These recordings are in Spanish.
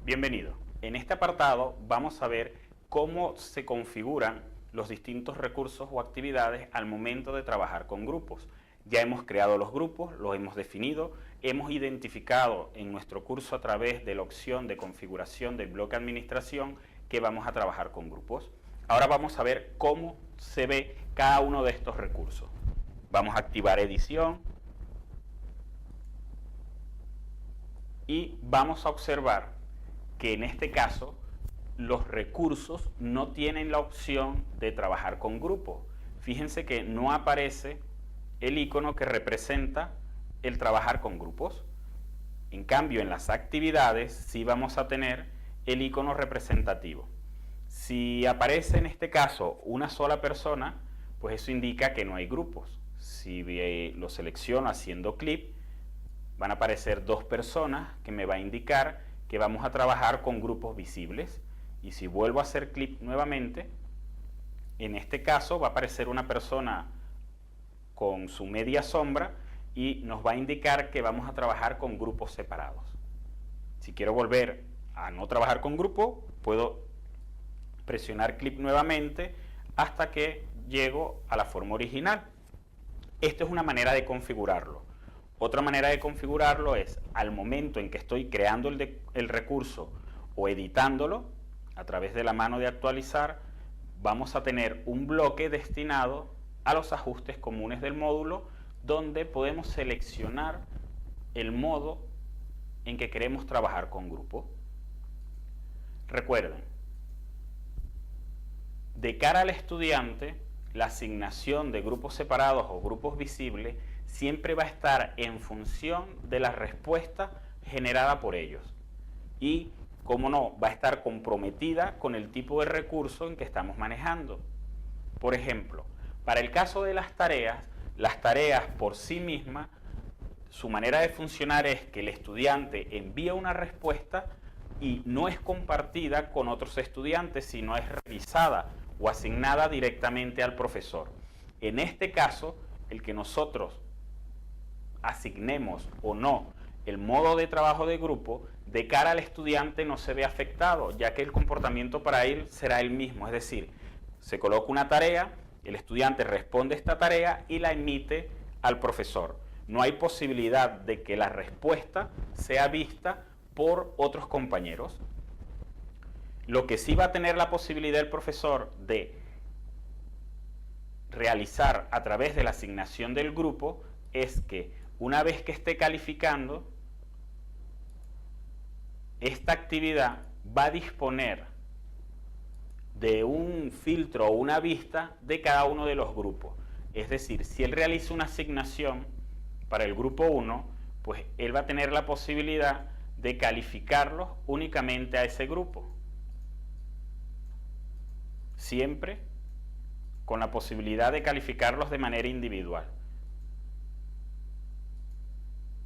Bienvenido. En este apartado vamos a ver cómo se configuran los distintos recursos o actividades al momento de trabajar con grupos. Ya hemos creado los grupos, los hemos definido, hemos identificado en nuestro curso a través de la opción de configuración del bloque administración que vamos a trabajar con grupos. Ahora vamos a ver cómo se ve cada uno de estos recursos. Vamos a activar edición y vamos a observar que en este caso los recursos no tienen la opción de trabajar con grupos. Fíjense que no aparece el icono que representa el trabajar con grupos. En cambio, en las actividades sí vamos a tener el icono representativo. Si aparece en este caso una sola persona, pues eso indica que no hay grupos. Si lo selecciono haciendo clic, van a aparecer dos personas que me va a indicar que vamos a trabajar con grupos visibles. Y si vuelvo a hacer clic nuevamente, en este caso va a aparecer una persona con su media sombra y nos va a indicar que vamos a trabajar con grupos separados. Si quiero volver a no trabajar con grupo, puedo presionar clic nuevamente hasta que llego a la forma original. Esta es una manera de configurarlo. Otra manera de configurarlo es al momento en que estoy creando el recurso o editándolo, a través de la mano de actualizar, vamos a tener un bloque destinado a los ajustes comunes del módulo, donde podemos seleccionar el modo en que queremos trabajar con grupo. Recuerden, de cara al estudiante, la asignación de grupos separados o grupos visibles siempre va a estar en función de la respuesta generada por ellos. Y, como no, va a estar comprometida con el tipo de recurso en que estamos manejando. Por ejemplo, para el caso de las tareas por sí mismas, su manera de funcionar es que el estudiante envía una respuesta y no es compartida con otros estudiantes, sino es revisada o asignada directamente al profesor. En este caso, el que nosotros asignemos o no el modo de trabajo de grupo, de cara al estudiante no se ve afectado, ya que el comportamiento para él será el mismo. Es decir, se coloca una tarea, el estudiante responde esta tarea y la emite al profesor. No hay posibilidad de que la respuesta sea vista por otros compañeros. Lo que sí va a tener la posibilidad el profesor de realizar a través de la asignación del grupo es que una vez que esté calificando, esta actividad va a disponer de un filtro o una vista de cada uno de los grupos. Es decir, si él realiza una asignación para el grupo 1, pues él va a tener la posibilidad de calificarlos únicamente a ese grupo. Siempre con la posibilidad de calificarlos de manera individual.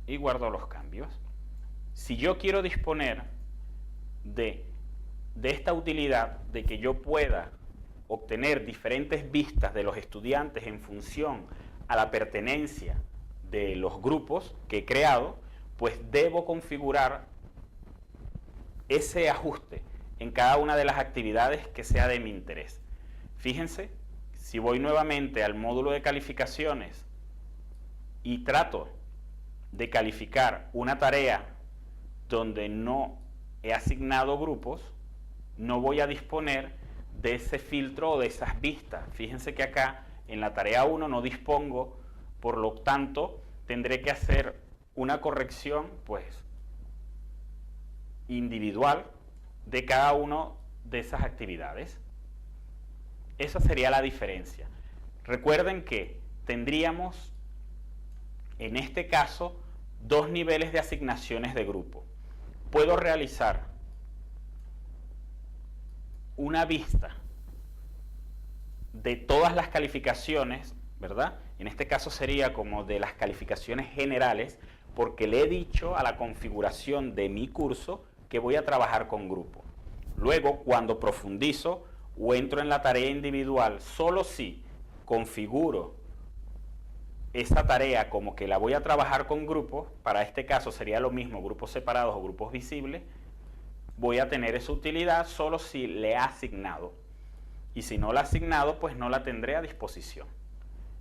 Y guardo los cambios. Si yo quiero disponer de esta utilidad, de que yo pueda obtener diferentes vistas de los estudiantes en función a la pertenencia de los grupos que he creado, pues debo configurar ese ajuste en cada una de las actividades que sea de mi interés. Fíjense, si voy nuevamente al módulo de calificaciones y trato de calificar una tarea donde no he asignado grupos, no voy a disponer de ese filtro o de esas vistas. Fíjense que acá en la tarea 1 no dispongo, por lo tanto tendré que hacer una corrección pues individual de cada una de esas actividades. Esa sería la diferencia. Recuerden que tendríamos en este caso dos niveles de asignaciones de grupo. Puedo realizar una vista de todas las calificaciones, ¿verdad? En este caso sería como de las calificaciones generales, porque le he dicho a la configuración de mi curso que voy a trabajar con grupo. Luego, cuando profundizo o entro en la tarea individual, solo si configuro esa tarea como que la voy a trabajar con grupos, para este caso sería lo mismo, grupos separados o grupos visibles, voy a tener esa utilidad solo si le he asignado. Y si no la he asignado, pues no la tendré a disposición.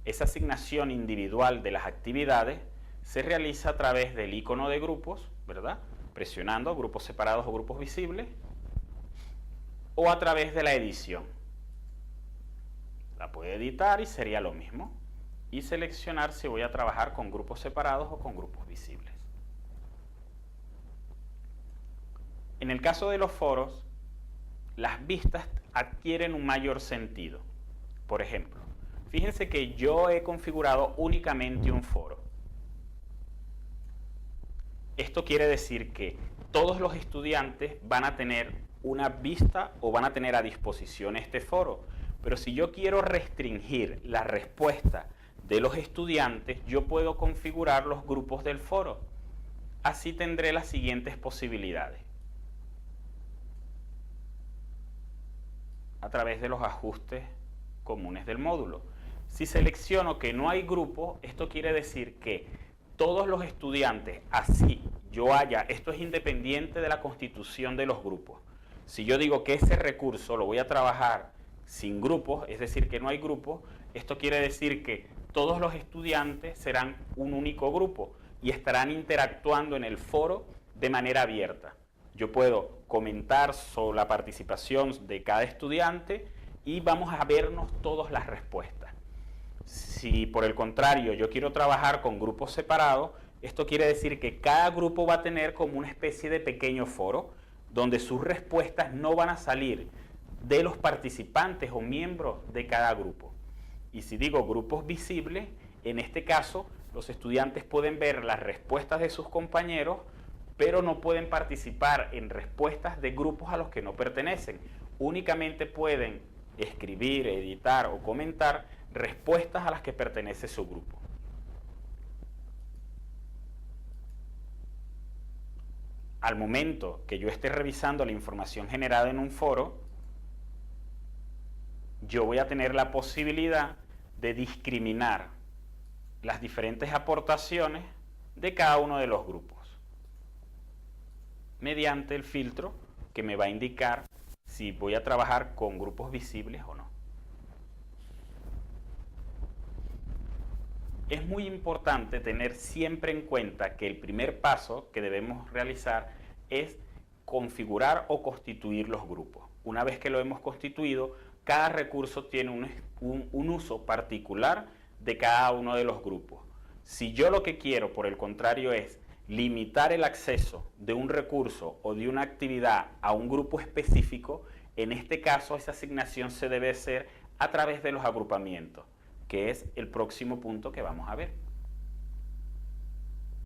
Esa asignación individual de las actividades se realiza a través del icono de grupos, ¿verdad? Presionando grupos separados o grupos visibles, o a través de la edición. La puedo editar y sería lo mismo. Y seleccionar si voy a trabajar con grupos separados o con grupos visibles. En el caso de los foros, las vistas adquieren un mayor sentido. Por ejemplo, fíjense que yo he configurado únicamente un foro. Esto quiere decir que todos los estudiantes van a tener una vista o van a tener a disposición este foro. Pero si yo quiero restringir la respuesta de los estudiantes, yo puedo configurar los grupos del foro. Así tendré las siguientes posibilidades. A través de los ajustes comunes del módulo. Si selecciono que no hay grupo, esto quiere decir que todos los estudiantes, así yo haya, esto es independiente de la constitución de los grupos. Si yo digo que ese recurso lo voy a trabajar sin grupos, es decir, que no hay grupos, esto quiere decir que todos los estudiantes serán un único grupo y estarán interactuando en el foro de manera abierta. Yo puedo comentar sobre la participación de cada estudiante y vamos a vernos todas las respuestas. Si por el contrario yo quiero trabajar con grupos separados, esto quiere decir que cada grupo va a tener como una especie de pequeño foro donde sus respuestas no van a salir de los participantes o miembros de cada grupo. Y si digo grupos visibles, en este caso los estudiantes pueden ver las respuestas de sus compañeros, pero no pueden participar en respuestas de grupos a los que no pertenecen. Únicamente pueden escribir, editar o comentar respuestas a las que pertenece su grupo. Al momento que yo esté revisando la información generada en un foro, yo voy a tener la posibilidad de discriminar las diferentes aportaciones de cada uno de los grupos mediante el filtro que me va a indicar si voy a trabajar con grupos visibles o no. Es muy importante tener siempre en cuenta que el primer paso que debemos realizar es configurar o constituir los grupos. Una vez que lo hemos constituido, cada recurso tiene un uso particular de cada uno de los grupos. Si yo lo que quiero, por el contrario, es limitar el acceso de un recurso o de una actividad a un grupo específico, en este caso esa asignación se debe hacer a través de los agrupamientos, que es el próximo punto que vamos a ver.